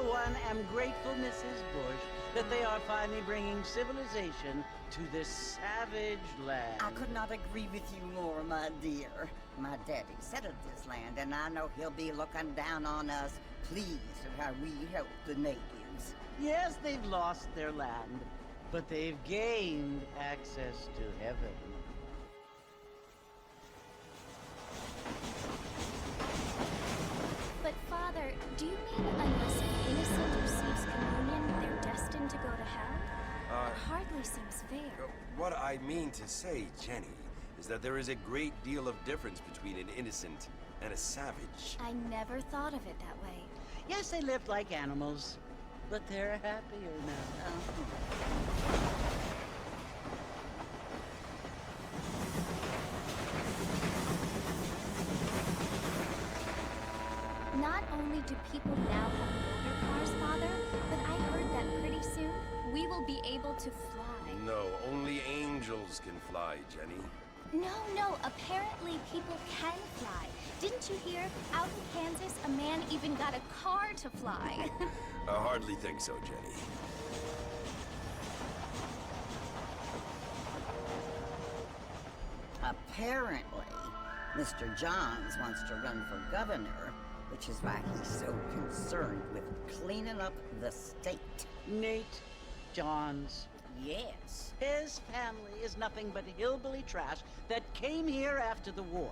one, am grateful, Mrs. Bush, that they are finally bringing civilization to this savage land. I could not agree with you more, my dear. My daddy settled this land, and I know he'll be looking down on us, pleased at how we help the natives. Yes, they've lost their land, but they've gained access to heaven. But Father, do you mean unless an innocent receives communion, they're destined to go to hell? It hardly seems fair. What I mean to say, Jenny, is that there is a great deal of difference between an innocent and a savage. I never thought of it that way. Yes, they lived like animals, but they're happier now. Not only do people now have motor cars, Father, but I heard that pretty soon we will be able to fly. No, only angels can fly, Jenny. No, apparently people can fly. Didn't you hear? Out in Kansas, a man even got a car to fly. I hardly think so, Jenny. Apparently, Mr. Johns wants to run for governor, which is why he's so concerned with cleaning up the state. Nate Johns. Yes. His family is nothing but hillbilly trash that came here after the war.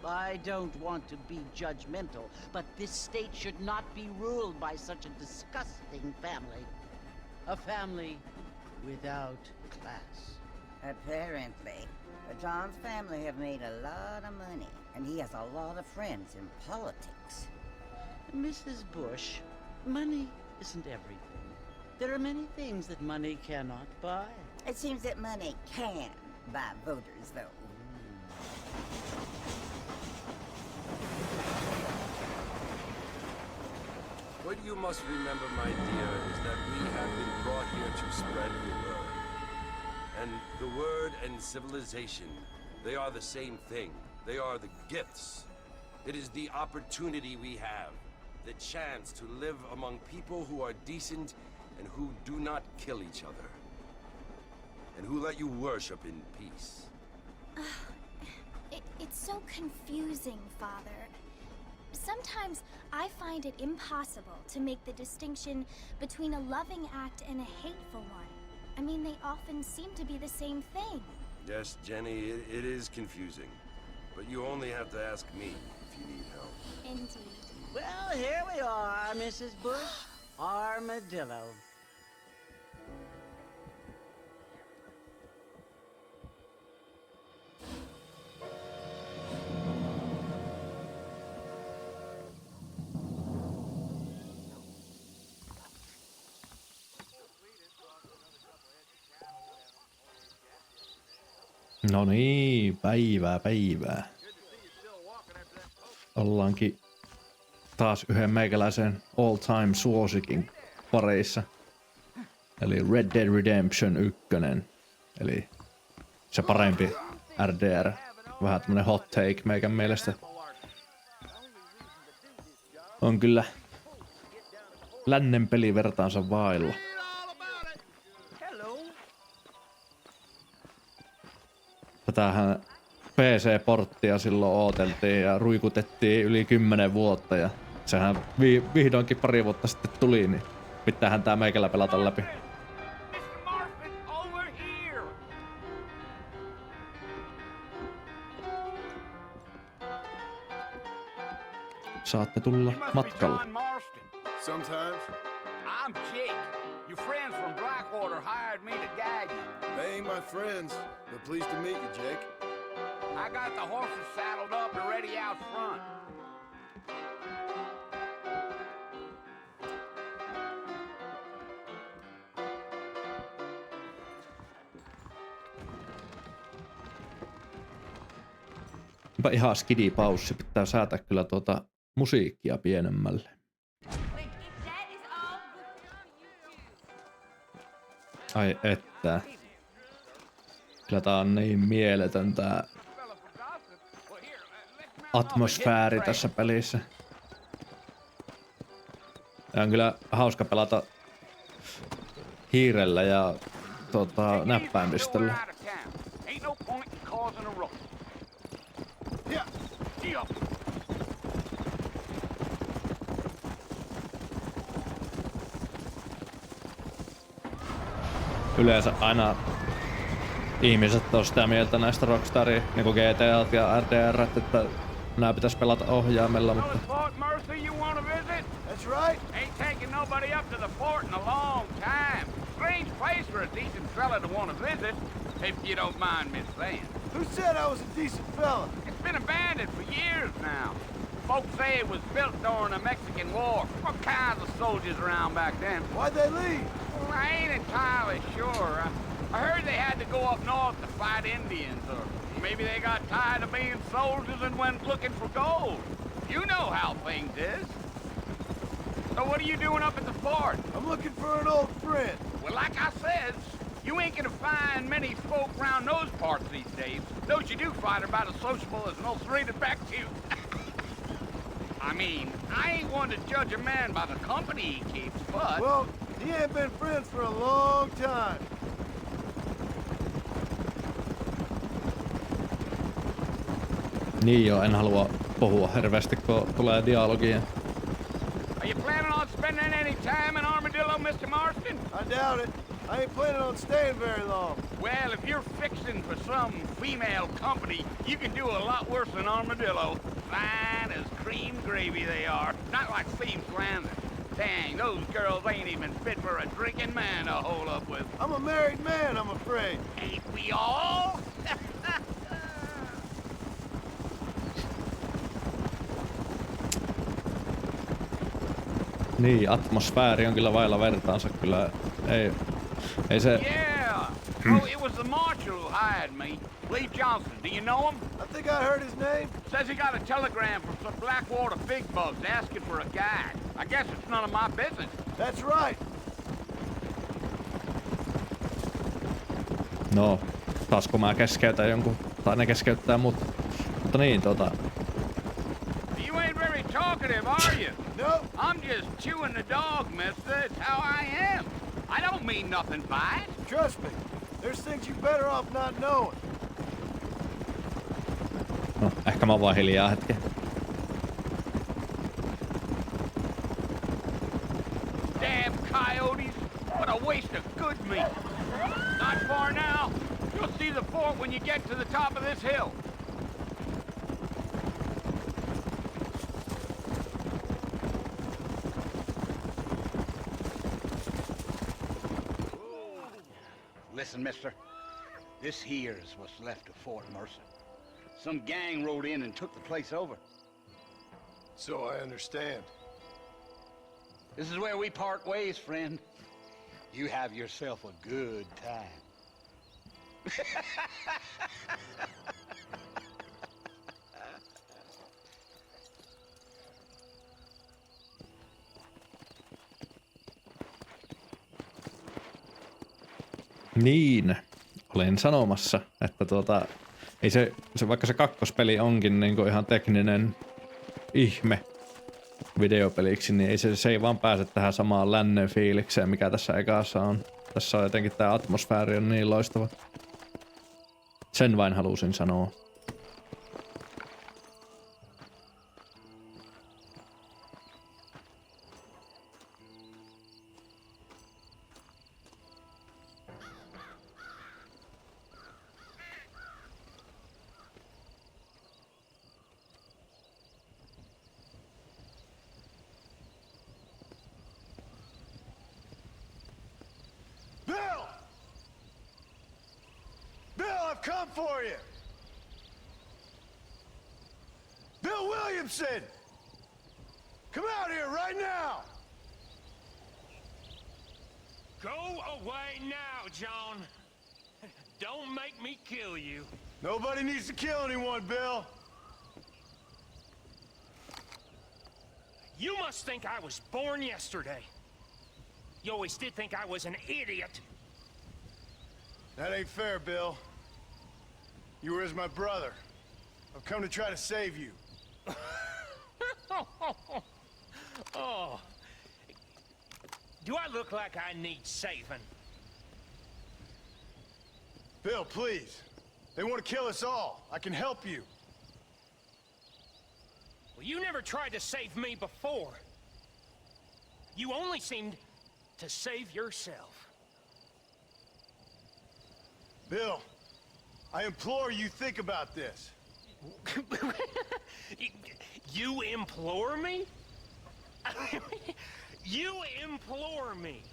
I don't want to be judgmental, but this state should not be ruled by such a disgusting family. A family without class. Apparently. The Johns family have made a lot of money, and he has a lot of friends in politics. Mrs. Bush, money isn't everything. There are many things that money cannot buy. It seems that money can buy voters, though. What you must remember, my dear, is that we have been brought here to spread the word. And the word and civilization, they are the same thing. They are the gifts. It is the opportunity we have, the chance to live among people who are decent and who do not kill each other, and who let you worship in peace. It's so confusing, Father. Sometimes I find it impossible to make the distinction between a loving act and a hateful one. I mean, they often seem to be the same thing. Yes, Jenny, it is confusing. But you only have to ask me if you need help. Indeed. Well, here we are, Mrs. Bush. Armadillo. No niin, päivää. Ollaankin taas yhden meikäläisen all-time suosikin pareissa. Eli Red Dead Redemption 1. Eli se parempi RDR. Vähän tämmönen hot take meikän mielestä. On kyllä lännen peli vertaansa vailla. Tätähän PC-porttia silloin ooteltiin ja ruikutettiin yli 10 vuotta ja sehän vihdoinkin pari vuotta sitten tuli, niin pitäähän tää meikällä pelata läpi. Saatte tulla matkalla. Sometimes. I'm Jake. Your friends from Blackwater hired me to guide you. They ain't my friends, but pleased to meet you, Jake. I got the horses saddled up and ready out front. Ihan skidipaussi, pitää säätää kyllä musiikkia pienemmälle. Ai että. Kyllä tää on niin mieletön tää atmosfääri tässä pelissä. Ja on kyllä hauska pelata hiirellä ja näppäimistöllä. Ain't no point in causing a ruckus. Yeah. Gee up. Yleensä aina ihmiset on sitä mieltä näistä Rockstarin niinku GTAt ja RDRt, että nää pitäis pelata ohjaimella, Well, mutta it's Fort Mercy you want to visit? That's right. Ain't taken nobody up to the fort in a long time. Strange place for a decent fella to want to visit, if you don't mind me saying. Who said I was a decent fella? It's been abandoned for years now. Folks say it was built during the Mexican War. What kinds of soldiers around back then? Why'd they leave? Well, I ain't entirely sure. I heard they had to go up north to fight Indians, or maybe they got tired of being soldiers and went looking for gold. You know how things is. So what are you doing up at the fort? I'm looking for an old friend. Well, like I said, you ain't gonna find many folk around those parts these days. Those you do find are about as sociable as an ulcerated back tooth. I mean, I ain't one to judge a man by the company he keeps, but... Well, he ain't been friends for a long time. niin joo, en halua puhua hirveästi, kun tulee dialogia. Are you planning on spending any time in Armadillo, Mr. Marston? I doubt it. I ain't planning on staying very long. Well, if you're fixing for some female company, you can do a lot worse than Armadillo. Fine as cream gravy they are. Not like Thieves Landing. Dang, those girls ain't even fit for a drinking man to hold up with. I'm a married man, I'm afraid. Ain't we all? Niin, atmosfääri on kyllä vailla vertaansa kyllä. Ei se... Yeah. Oh, it was the marshal who hired me. Lee Johnson, do you know him? I think I heard his name. Says he got a telegram from some Blackwater big bugs asking for a guide. I guess it's none of my business. That's right. No, taasko mä keskeytän jonkun, tai ne keskeyttää mut. Mutta niin, You ain't very talkative, are you? No, I'm just chewing the dog, mister. It's how I am. I don't mean nothing by it. trust me. There's things you better off not knowing. no, ehkä mä oon vaan hiljaa hetken. Damn coyotes. What a waste of good meat. Not far now. You'll see the fort when you get to the top of this hill. Listen, mister. This here is what's left of Fort Mercer. Some gang rode in and took the place over. So I understand. This is where we part ways, friend. You have yourself a good time. Niin, olin sanomassa, että ei se vaikka se kakkospeli onkin niinku ihan tekninen ihme videopeliksi, niin se ei vaan pääse tähän samaan lännen fiilikseen, mikä tässä ekassa on. Tässä on jotenkin tää atmosfääri on niin loistava. Sen vain halusin sanoa. Bill! Bill, I've come for you! Bill Williamson! Come out here right now! Go away now, John. Don't make me kill you. Nobody needs to kill anyone, Bill. You must think I was born yesterday. You always did think I was an idiot. That ain't fair, Bill. You were as my brother. I've come to try to save you. Oh, Do I look like I need saving? Bill, please. They want to kill us all. I can help you. Well, you never tried to save me before. You only seemed to save yourself. Bill, I implore you think about this. You implore me? You implore me.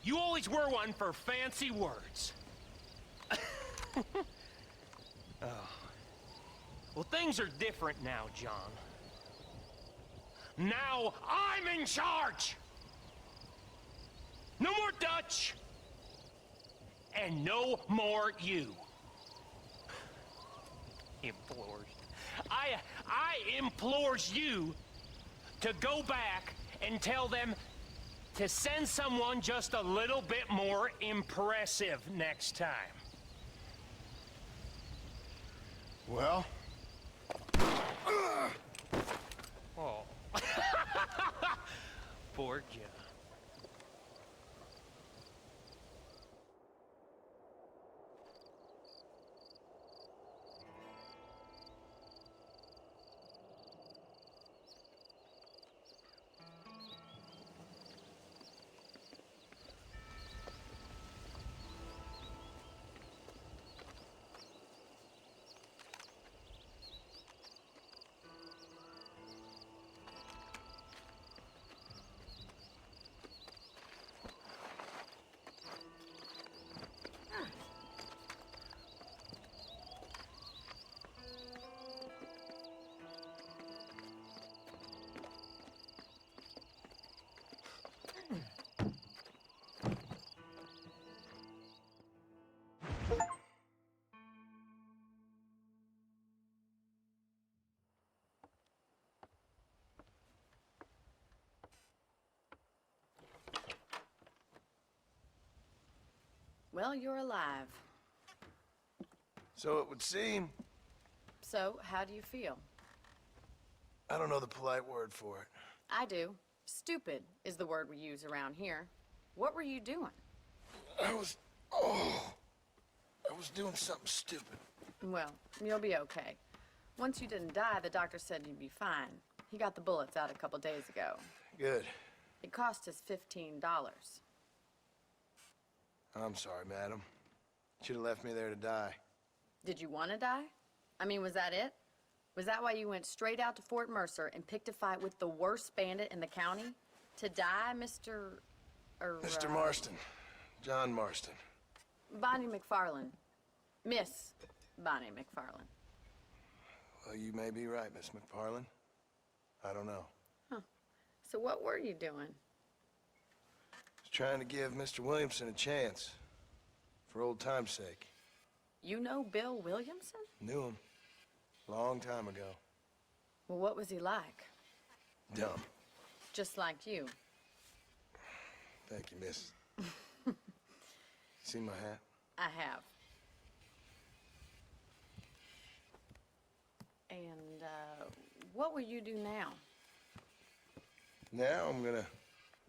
You always were one for fancy words. Oh. Well, things are different now, John. Now I'm in charge! No more Dutch! And no more you. Implores. I implores you to go back and tell them to send someone just a little bit more impressive next time. Well? Oh. Poor John. Well, you're alive. So it would seem. So, how do you feel? I don't know the polite word for it. I do. Stupid is the word we use around here. What were you doing? I was doing something stupid. Well, you'll be okay. Once you didn't die, the doctor said you'd be fine. He got the bullets out a couple days ago. Good. It cost us $15. I'm sorry, madam. Should have left me there to die. Did you want to die? I mean, was that it? Was that why you went straight out to Fort Mercer and picked a fight with the worst bandit in the county? To die, Mr. Mr. Marston. John Marston. Bonnie McFarlane. Miss Bonnie McFarlane. Well, you may be right, Miss McFarlane. I don't know. Huh. So what were you doing? I was trying to give Mr. Williamson a chance. For old time's sake. You know Bill Williamson? Knew him. Long time ago. Well, what was he like? Dumb. Just like you. Thank you, miss. See my hat? I have. And, what will you do now? Now I'm gonna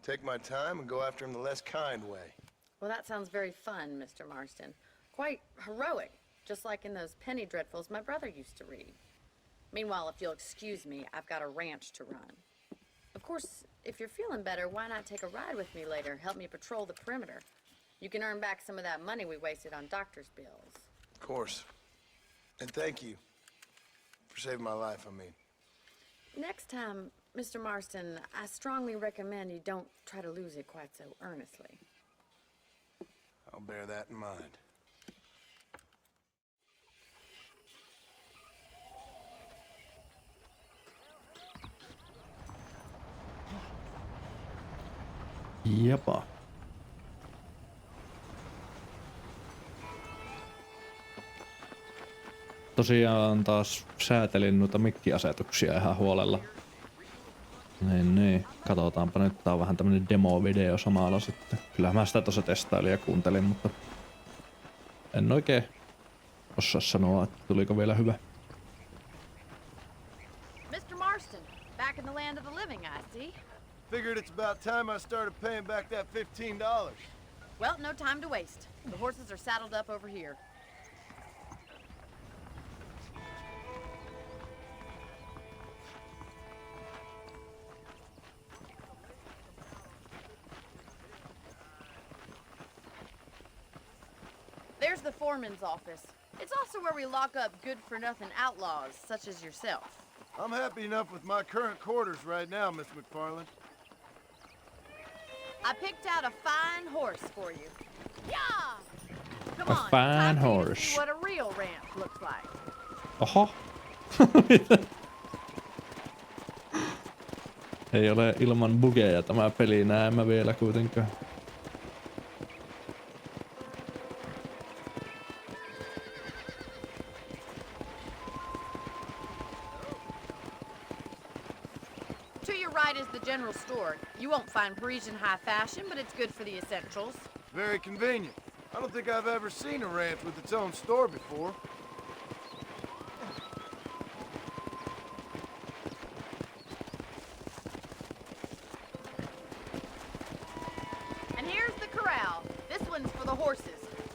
take my time and go after him the less kind way. Well, that sounds very fun, Mr. Marston. Quite heroic, just like in those penny dreadfuls my brother used to read. Meanwhile, if you'll excuse me, I've got a ranch to run. Of course, if you're feeling better, why not take a ride with me later? Help me patrol the perimeter. You can earn back some of that money we wasted on doctor's bills. Of course. And thank you for saving my life, I mean. Next time, Mr. Marston, I strongly recommend you don't try to lose it quite so earnestly. I'll bear that in mind. Japa. Tosiaan taas säätelin noita mikkiasetuksia ihan huolella. Niin. Katsotaanpa nyt, tää on vähän tämmönen demo-video samalla sitten. Kyllähän mä sitä tossa testailin ja kuuntelin, mutta en oikein osaa sanoa, että tuliko vielä hyvä. Mr. Marston, back in the land of the living, I see. Figured it's about time I started paying back that $15. Well, no time to waste. The horses are saddled up over here. There's the foreman's office. It's also where we lock up good-for-nothing outlaws, such as yourself. I'm happy enough with my current quarters right now, Miss McFarland. I picked out a fine horse for you. Yeah! Come A on, fine time for you to horse. see what a real ranch looks like. Oho. Ei ole ilman bugeja tämä peli, näen mä vielä kuitenkaan. To your right is the general store. You won't find Parisian high fashion, but it's good for the essentials. Very convenient. I don't think I've ever seen a ranch with its own store before. And here's the corral. This one's for the horses.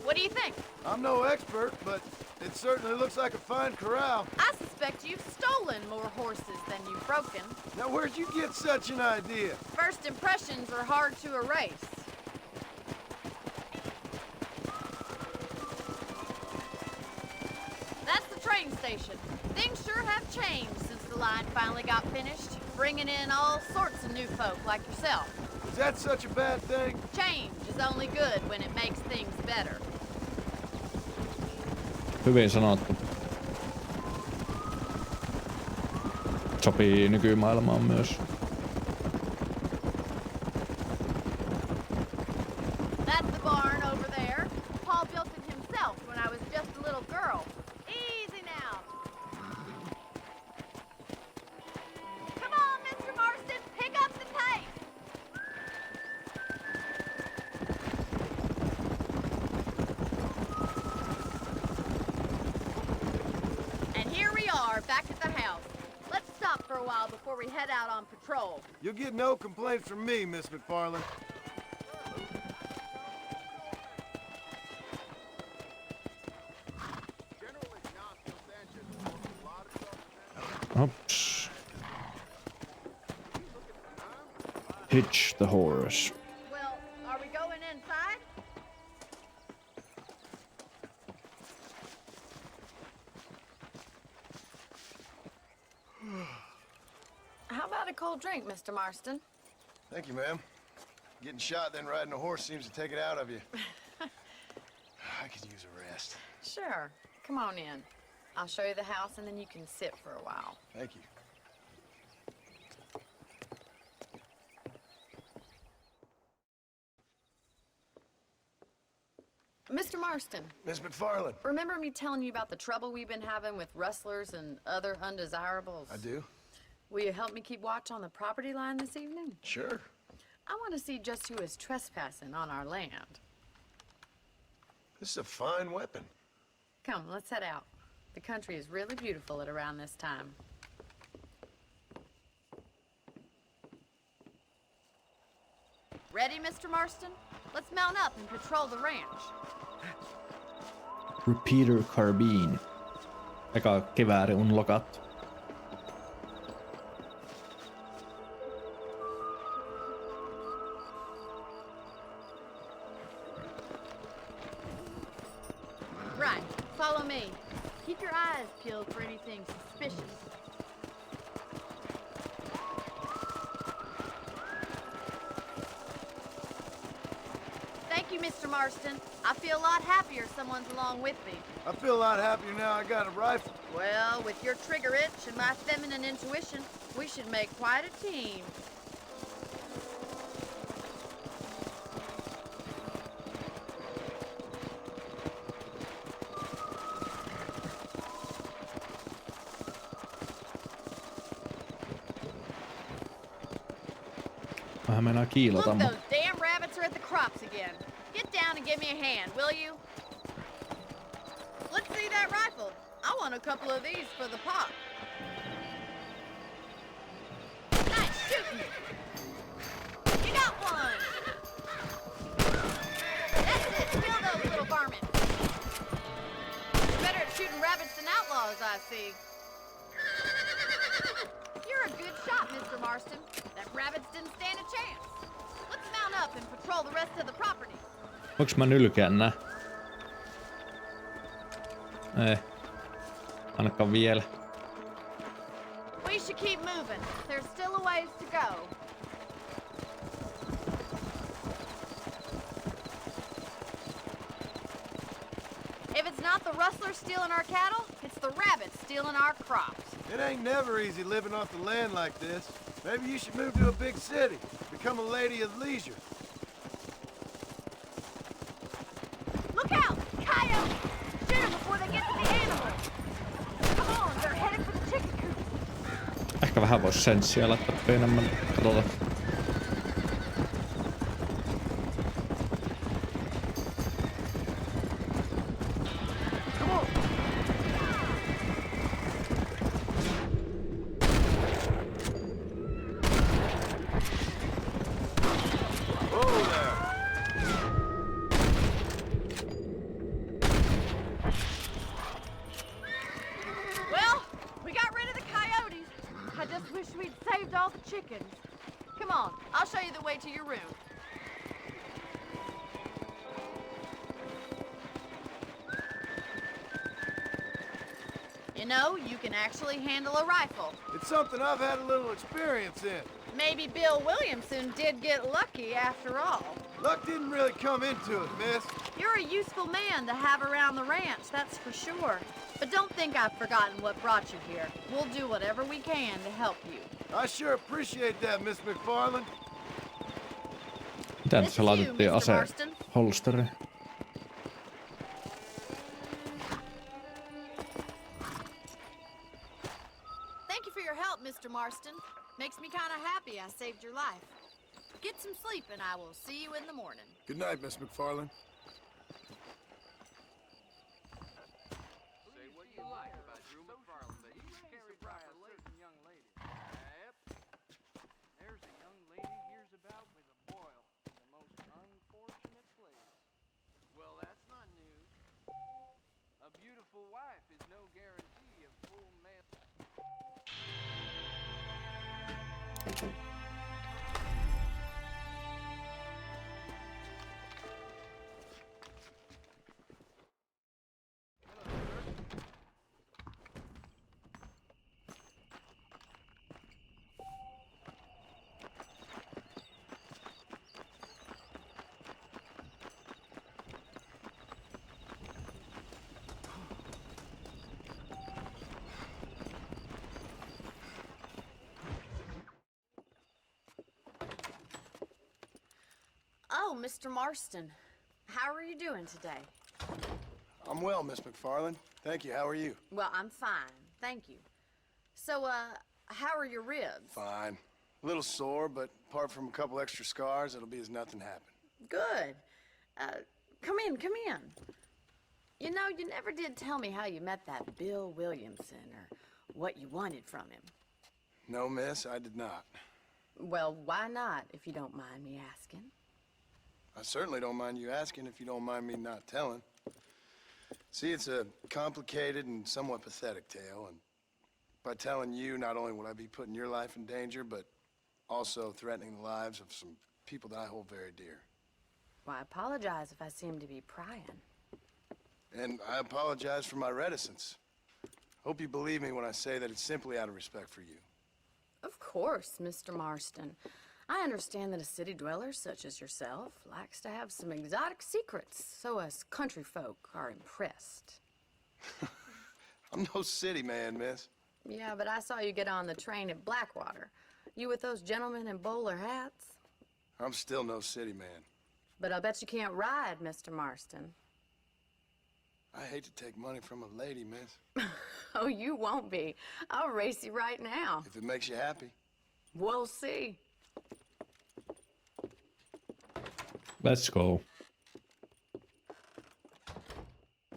What do you think? I'm no expert, but it certainly looks like a fine corral. I suspect you've stolen more horses than you've broken. Now, where'd you get such an idea? First impressions are hard to erase. That's the train station. Things sure have changed since the line finally got finished, bringing in all sorts of new folk like yourself. Is that such a bad thing? Change is only good when it makes things better. Hyvin sanottu. Sopii nykymaailmaan myös. That's the barn over there. Paul built it himself when I was just a little girl. Easy now. Come on, Mr. Marston, pick up the pace. And here we are, back at the house. Let's stop for a while before we head out on patrol. You'll get no complaints from me, Miss McFarland. Oops. Hitch the horse. Well, are we going inside? How about a cold drink, Mr. Marston? Thank you, ma'am. Getting shot, then riding a horse seems to take it out of you. I could use a rest. Sure. Come on in. I'll show you the house and then you can sit for a while. Thank you. Mr. Marston, Miss McFarland. remember me telling you about the trouble we've been having with rustlers and other undesirables? I do? Will you help me keep watch on the property line this evening? Sure. I want to see just who is trespassing on our land. This is a fine weapon. Come, let's head out. The country is really beautiful at around this time. Ready, Mr. Marston? Let's mount up and patrol the ranch. Repeater carbine. Eka kivääri unlockattu. Right, follow me. Keep your eyes peeled for anything suspicious. Thank you, Mr. Marston. I feel a lot happier someone's along with me. I feel a lot happier now I got a rifle. Well, with your trigger itch and my feminine intuition, we should make quite a team. Vähän meinaa kiilota, Look, mutta those damn rabbits are at the crops again. Get down and give me a hand, will you? Let's see that rifle. I want a couple of these for the pop. Nice shooting. one! That's it! Kill those little varmints! You're better at shooting rabbits than outlaws, I see. You're a good shot, Mr. Marston. That rabbits didn't stand a chance. Let's mount up and patrol the rest of the property. Voinko mä nylkeä nää? Ei. Ainakaan vielä. We should keep moving. There's still a ways to go. If it's not the rustlers stealing our cattle, it's the rabbits stealing our crops. It ain't never easy living off the land like this. Maybe you should move to a big city. Become a lady of leisure. Look out! Coyotes! Shoot them before they get to the animals! Come on, they're headed for the chicken coop. Ehkä vähän vois senssiä laittaa pienemmän. Katsotaan. Well, we got rid of the coyotes. I just wish we'd saved all the chickens. Come on, I'll show you the way to your room. You know, you can actually handle a rifle. It's something I've had a little experience in. Maybe Bill Williamson did get lucky after all. Luck didn't really come into it, miss. You're a useful man to have around the ranch, that's for sure. But don't think I've forgotten what brought you here. We'll do whatever we can to help you. I sure appreciate that, Miss McFarland. Mitä This se is you, laitettiin Mr. ase Marston. holsteriin? Thank you for your help, Mr. Marston. Makes me kind of happy I saved your life. Get some sleep and I will see you in the morning. Good night, Miss McFarland. Say what you like about Drew McFarland, but he carried by a certain young lady. Yep. There's a young lady hears about with a boil in the most unfortunate place. Well, that's not news. A beautiful wife is no guarantee of full male. Oh, Mr. Marston. How are you doing today? I'm well, Miss McFarland. Thank you. How are you? Well, I'm fine. Thank you. So, how are your ribs? Fine. A little sore, but apart from a couple extra scars, it'll be as nothing happened. Good. Come in, come in. You know, you never did tell me how you met that Bill Williamson or what you wanted from him. No, miss, I did not. Well, why not, if you don't mind me asking? I certainly don't mind you asking if you don't mind me not telling. See, it's a complicated and somewhat pathetic tale, and by telling you, not only would I be putting your life in danger, but also threatening the lives of some people that I hold very dear. Well, I apologize if I seem to be prying. And I apologize for my reticence. Hope you believe me when I say that it's simply out of respect for you. Of course, Mr. Marston. I understand that a city dweller such as yourself likes to have some exotic secrets, so us country folk are impressed. I'm no city man, miss. Yeah, but I saw you get on the train at Blackwater. You with those gentlemen in bowler hats? I'm still no city man. But I bet you can't ride, Mr. Marston. I hate to take money from a lady, miss. Oh, you won't be. I'll race you right now. If it makes you happy. We'll see. Let's go. All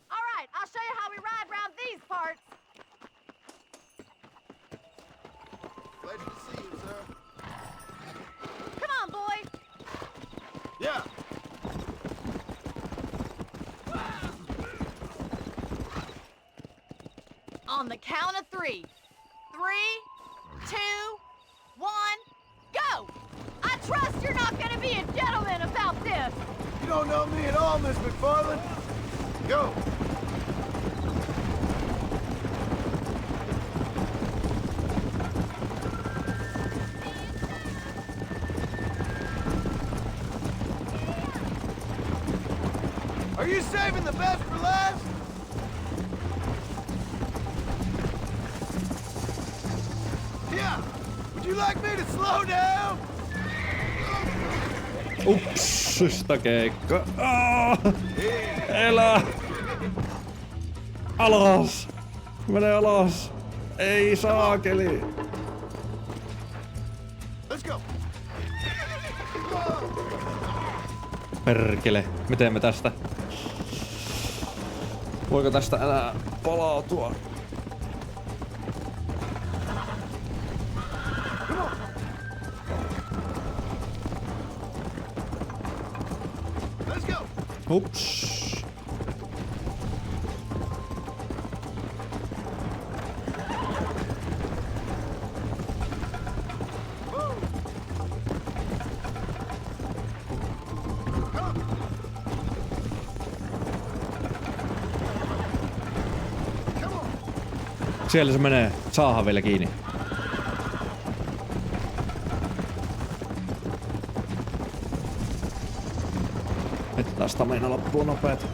right, I'll show you how we ride round these parts. Pleasure to see you, sir. Come on, boy. On the count of 3. 3, 2, 1, go! I trust you're not gonna be a gentleman about this! You don't know me at all, Miss McFarland. Go! Are you saving the best for last? Yeah. Would you like me to slow down? Ups, sitä keikka. Elä! Alas! Mene alas! Ei saakeli! Let's go. Perkele, miten me tästä? Voiko tästä enää palautua? Let's go. Ups. Siellä se menee. Saahan vielä kiinni. Että taas stamina loppuu nopeet.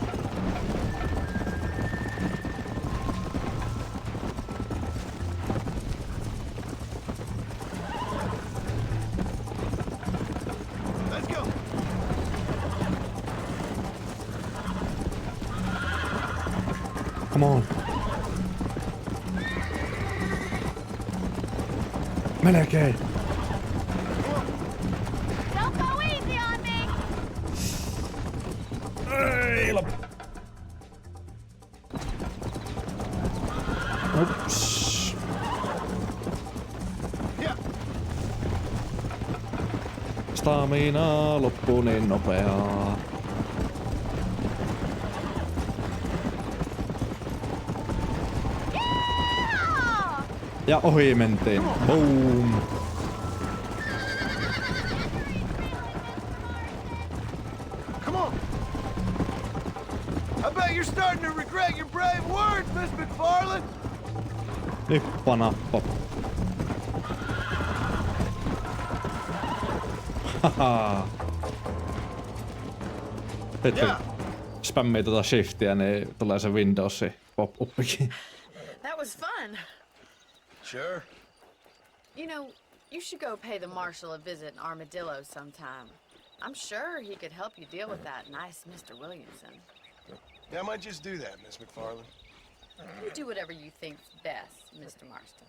Let's go. Come on. Melkein. Don't go easy on me! Ei loppu. Ups. Yeah. Stamina loppuu niin nopeaa. Yeah! Ja ohi mentiin. Boom. Come on. I bet you're starting to regret your brave words, Miss McFarland. Nippanappo. Haha. Sitten Yeah. spämmii tota shiftiä, niin tulee se Windowsi pop-upikin. That was fun. Sure. You know, you should go pay the marshal a visit in Armadillo sometime. I'm sure he could help you deal with that nice Mr. Williamson. Yeah, I might just do that, Miss McFarland. You do whatever you think's best, Mr. Marston.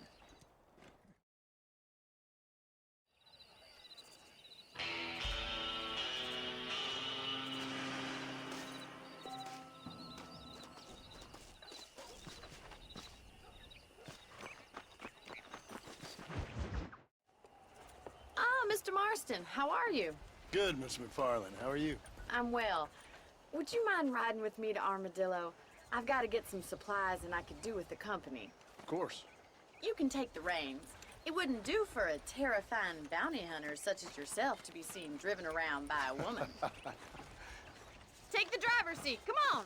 Mr. Marston, how are you? Good, Miss McFarland. How are you? I'm well. Would you mind riding with me to Armadillo? I've got to get some supplies and I could do with the company. Of course. You can take the reins. It wouldn't do for a terrifying bounty hunter such as yourself to be seen driven around by a woman. Take the driver's seat. Come on.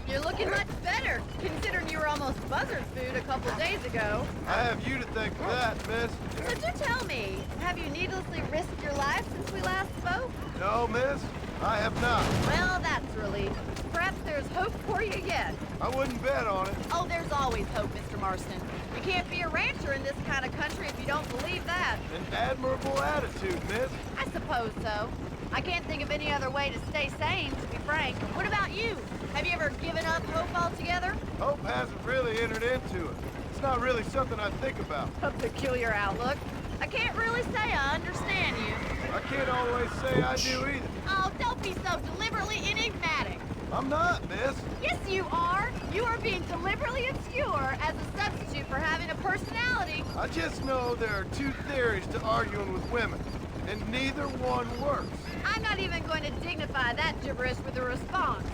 You're looking much better, considering you were almost buzzard food a couple days ago. I have you to thank for that, miss. So do tell me, have you needlessly risked your life since we last spoke? No, miss. I have not. Well, that's a relief. Perhaps there's hope for you yet. I wouldn't bet on it. Oh, there's always hope, Mr. Marston. You can't be a rancher in this kind of country if you don't believe that. An admirable attitude, miss. I suppose so. I can't think of any other way to stay sane, to be frank. What about you? Have you ever given up hope altogether? Hope hasn't really entered into it. It's not really something I think about. A peculiar outlook. I can't really say I understand you. I can't always say I do either. Oh, don't be so deliberately enigmatic. I'm not, miss. Yes, you are. You are being deliberately obscure as a substitute for having a personality. I just know there are two theories to arguing with women. and neither one works. I'm not even going to dignify that gibberish with a response.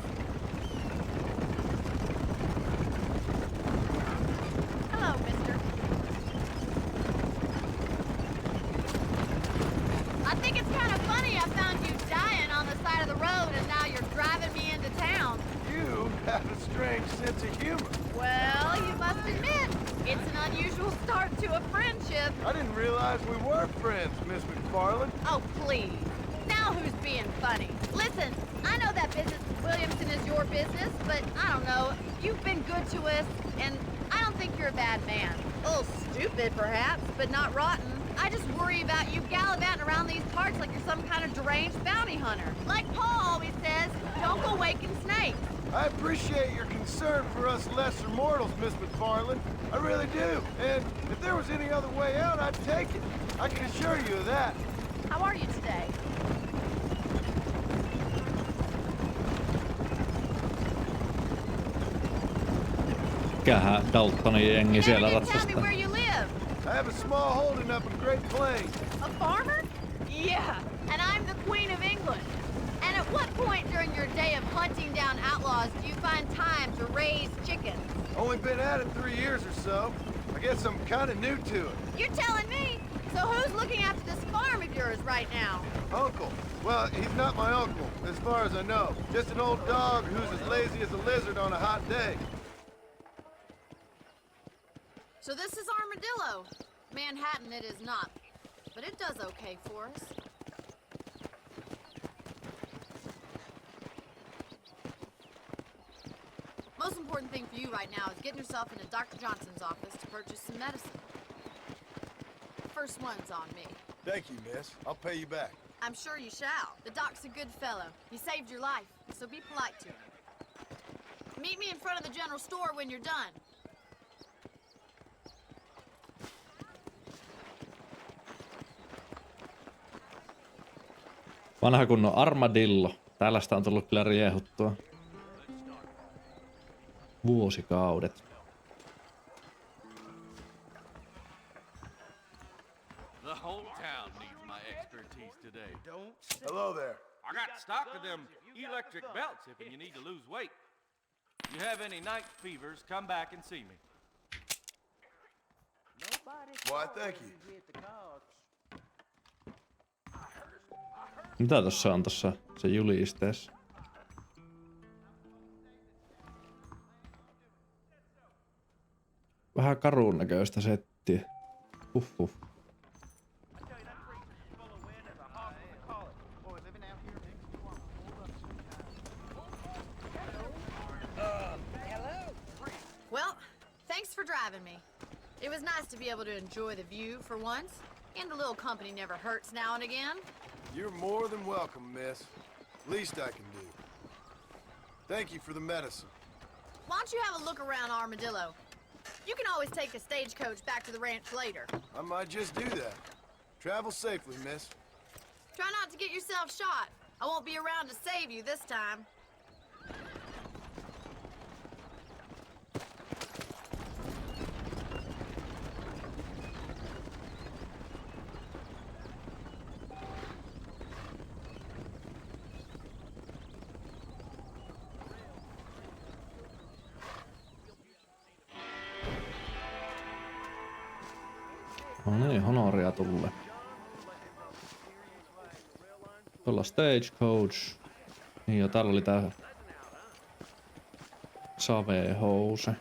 Hello, mister. I think it's kind of funny I found you dying on the side of the road and now you're driving me into town. You have a strange sense of humor. Well, you must admit, it's an unusual start to a friendship. I didn't realize we were friends, Miss McFarland. Oh, please. Now who's being funny? Listen, I know that business with Williamson is your business, but I don't know. You've been good to us, and I don't think you're a bad man. A little stupid, perhaps, but not rotten. I just worry about you gallivanting around these parts like you're some kind of deranged bounty hunter. Like Paul always says, don't go waking snakes. I appreciate your concern for us lesser mortals, Miss McFarland. I really do. And if there was any other way out, I'd take it. I can assure you of that. How are you today? Mikähän Daltonin jengi siellä You never did tell me ratsastaa. where you live. I have a small holding up in Great Plains. A farmer? Yeah, and I'm the Queen of England. And at what point during your day of hunting down outlaws do you find time to raise chickens? Only been at it 3 years or so. I guess I'm kind of new to it. You're telling me? So who's looking after this farm of yours right now? Uncle. Well, he's not my uncle, as far as I know. Just an old dog who's as lazy as a lizard on a hot day. So this is Armadillo. Manhattan it is not, but it does okay for us. Most important thing for you right now is getting yourself into Dr. Johnson's office to purchase some medicine. First one's on me. Thank you, miss. I'll pay you back. I'm sure you shall. The doc's a good fellow. He saved your life, so be polite to him. Meet me in front of the general store when you're done. Vanha kunnon armadillo. Tällaista on tullut kyllä riehuttua. Vuosikaudet. The whole town needs my expertise today. Hello there. I got stock of them electric belts if you need to lose weight. You have any night fevers, come back and see me. Why, thank you. Mitä tossa on tossa se julisteessa? Vähän karun näköistä settiä. Huhhuh. Well, thanks for driving me. It was nice to be able to enjoy the view for once, and a little company never hurts now and again. You're more than welcome, miss. Least I can do. Thank you for the medicine. Why don't you have a look around Armadillo? You can always take a stagecoach back to the ranch later. I might just do that. Travel safely, miss. Try not to get yourself shot. I won't be around to save you this time. No niin, honoria tulee. Tuolla stagecoach. Niin jo, täällä oli tää savehouse.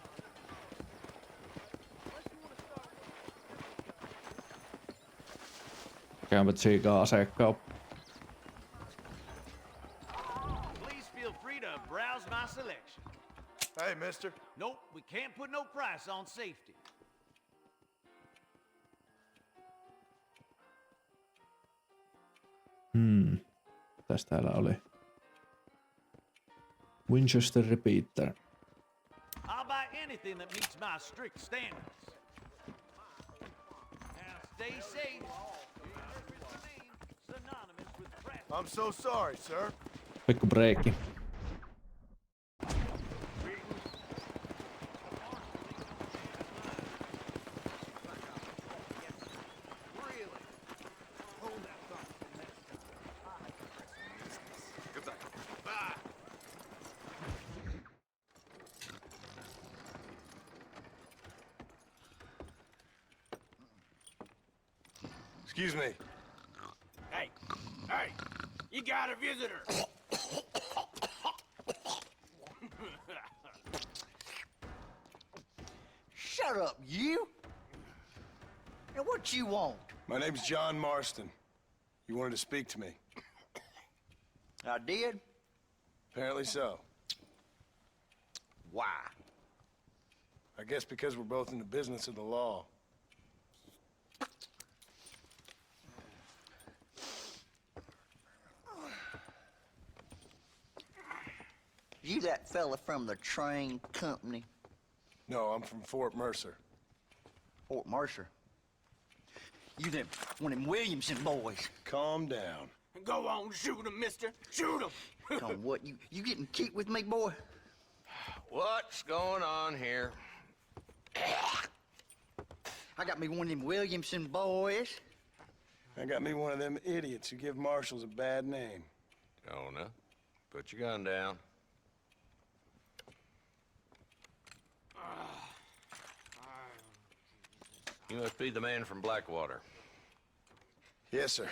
Käympä tsiikaa asekauppa. Please feel free to browse my selection. Hey, mister. Nope, we can't put no price on safety. Mitäs täällä oli? Winchester Repeater. I'll buy anything that meets my strict standards. Now stay safe. Synonymous with traffic. I'm so sorry, sir. Pikku breikki. Really? Hold that thought. Excuse me. Hey, hey, you got a visitor. Shut up, you! Now what you want? My name's John Marston. You wanted to speak to me. I did? Apparently so. Why? I guess because we're both in the business of the law. You that fella from the train company? No, I'm from Fort Mercer. Fort Mercer? You them, one of them Williamson boys. Calm down. Go on, shoot him, mister. Shoot him. Come on, what, you getting kicked with me, boy? What's going on here? I got me one of them Williamson boys. I got me one of them idiots who give marshals a bad name. Jonah, put your gun down. You must be the man from Blackwater. Yes, sir.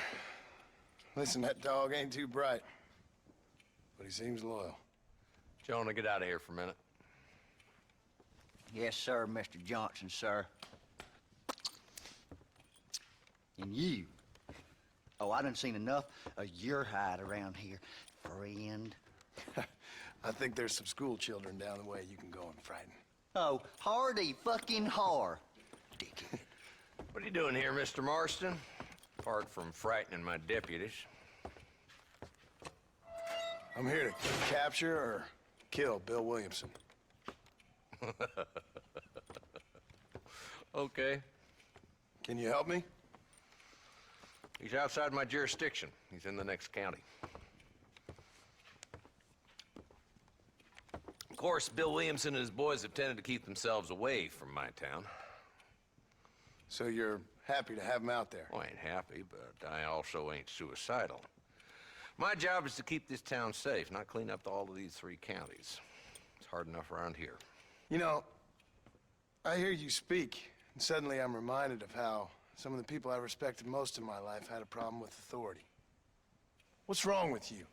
Listen, that dog ain't too bright, but he seems loyal. Jonah, get out of here for a minute. Yes, sir, Mr. Johnson, sir. And you. Oh, I done seen enough of your hide around here, friend. I think there's some school children down the way you can go and frighten. Oh, hardy fucking har. Dickhead. What are you doing here, Mr. Marston? Apart from frightening my deputies. I'm here to capture or kill Bill Williamson. Okay. Can you help me? He's outside my jurisdiction. He's in the next county. Of course, Bill Williamson and his boys have tended to keep themselves away from my town. So you're happy to have him out there? Well, I ain't happy, but I also ain't suicidal. My job is to keep this town safe, not clean up all of these 3 counties. It's hard enough around here. You know, I hear you speak, and suddenly I'm reminded of how some of the people I respected most in my life had a problem with authority. What's wrong with you?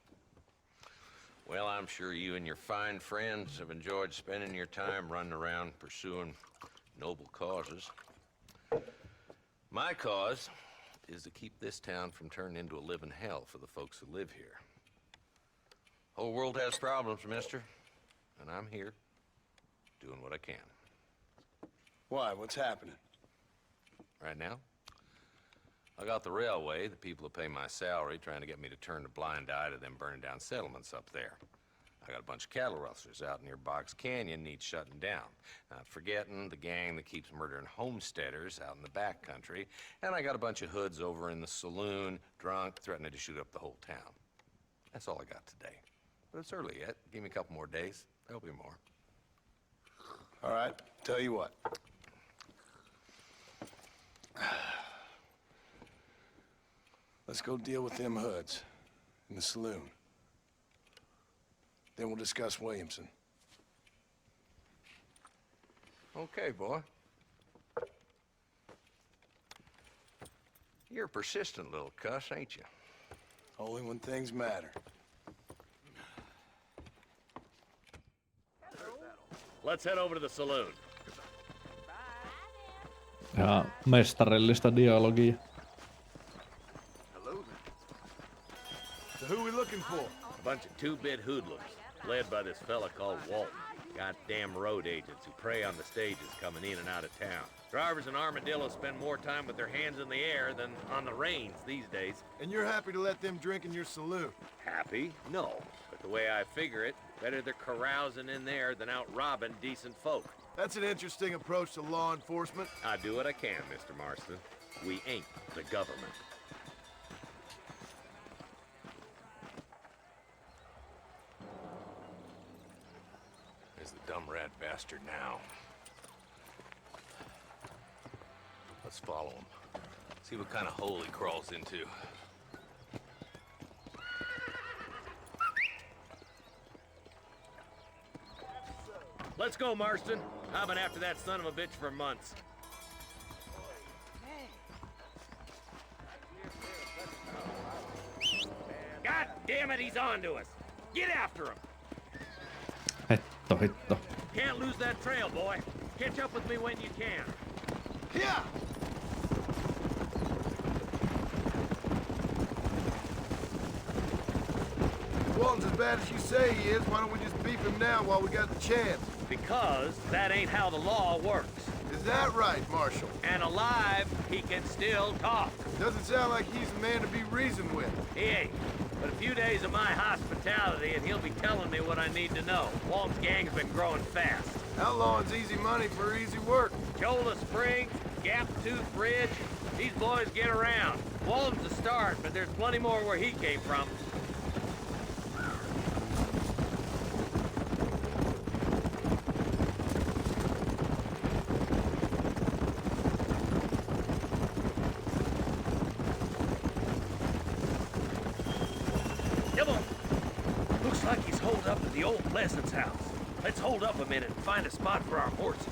Well, I'm sure you and your fine friends have enjoyed spending your time running around pursuing noble causes. My cause is to keep this town from turning into a living hell for the folks who live here. Whole world has problems, mister, and I'm here doing what I can. Why? What's happening? Right now, I got the railway, the people who pay my salary, trying to get me to turn a blind eye to them burning down settlements up there. I got a bunch of cattle rustlers out near Box Canyon needs shutting down. Not forgetting the gang that keeps murdering homesteaders out in the back country. And I got a bunch of hoods over in the saloon, drunk, threatening to shoot up the whole town. That's all I got today. But it's early yet. Give me a couple more days. There'll be more. All right, tell you what. Let's go deal with them hoods in the saloon. Then we'll discuss Williamson. Okay, boy. You're a persistent little cuss, ain't you? Only when things matter. Let's head over to the saloon. Ja mestarillista dialogia. So who we looking for? A bunch of 2-bit hoodlums, led by this fella called Walton. Goddamn road agents who prey on the stages coming in and out of town. Drivers in Armadillo spend more time with their hands in the air than on the reins these days. And you're happy to let them drink in your saloon? Happy? No. But the way I figure it, better they're carousing in there than out robbing decent folk. That's an interesting approach to law enforcement. I do what I can, Mr. Marston. We ain't the government. There's the dumb rat bastard now. Let's follow him. See what kind of hole he crawls into. Let's go, Marston. I've been after that son of a bitch for months. Damn it, he's on to us. Get after him. Hitto. Can't lose that trail, boy. Catch up with me when you can. Yeah! If Walton's as bad as you say he is, why don't we just beef him now while we got the chance? Because that ain't how the law works. Is that right, Marshal? And alive, he can still talk. Doesn't sound like he's a man to be reasoned with. He ain't. But a few days of my hospitality and he'll be telling me what I need to know. Walton's gang's been growing fast. Outlawing's easy money for easy work. Chola Springs, Gap Tooth Ridge, these boys get around. Walton's the start, but there's plenty more where he came from. Come on. Looks like he's holed up at the old Pleasance house. Let's hold up a minute and find a spot for our horses.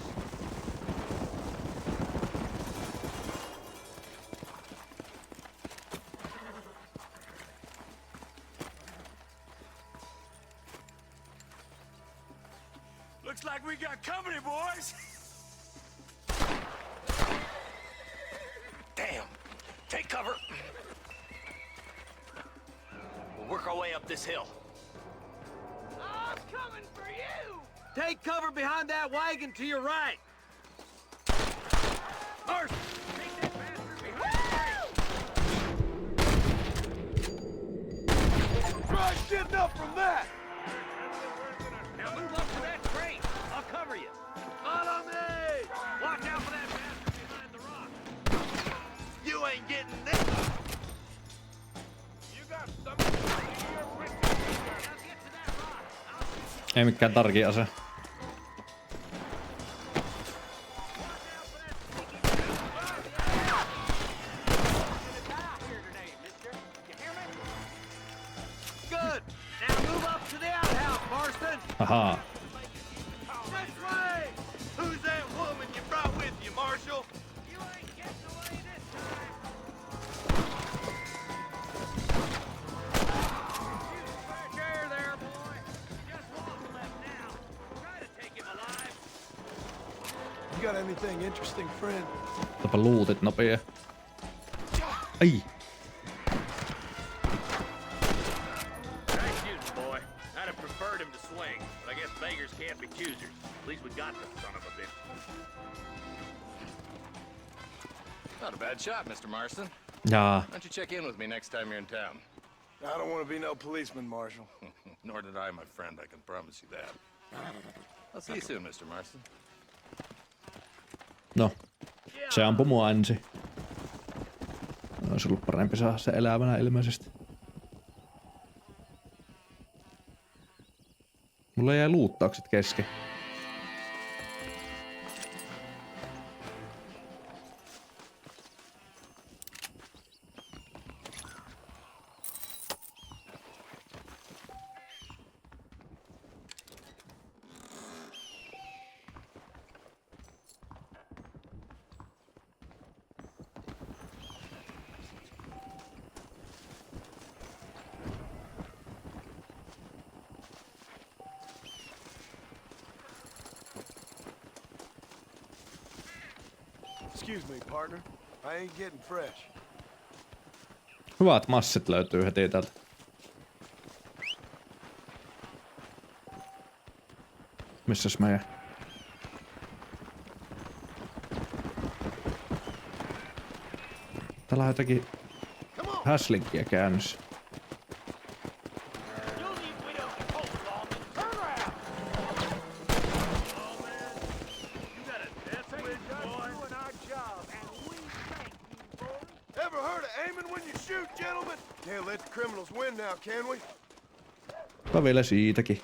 Looks like we got company, boys. Damn. Take cover. We'll work our way up this hill. I'm coming for you! Take cover behind that wagon to your right. First, take that bastard behind the Try getting up from that! Now move up to that crate. I'll cover you. Follow me! Watch out for that bastard behind the rock. You ain't getting this! You got something here with you. Now get to that rock. Ei mikään tärkeä ase. Good. Now move up to the outhouse, Marston. Ahaa. This way! Who's that woman you brought with you, Marshal? You ain't getting away this time. Fresh air there, boy. Just one left now. Try to take him alive. You got anything interesting, friend? Tapa luutit nopea. Ai. Nice shooting, boy. I'd have preferred him to swing, but I guess beggars can't be choosers. At least we got the son of a bitch. Not a bad shot, Mr. Marston. Jaa. Why don't you check in with me next time you're in town? I don't want to be no policeman, Marshal. Nor did I, my friend. I can promise you that. I'll see you soon, Mr. Marston. No. Se ampui mua ensin. Olisi ollut parempi saada se elävänä ilmeisesti. Mulla jäi luuttaukset kesken. Excuse me, partner. I ain't getting fresh. Hyvät massit löytyy heti täältä. Missäs meidän? Täällä on jotakin häslinkiä käynnissä. Can't let the criminals win now, can we? Vielä siitäkin.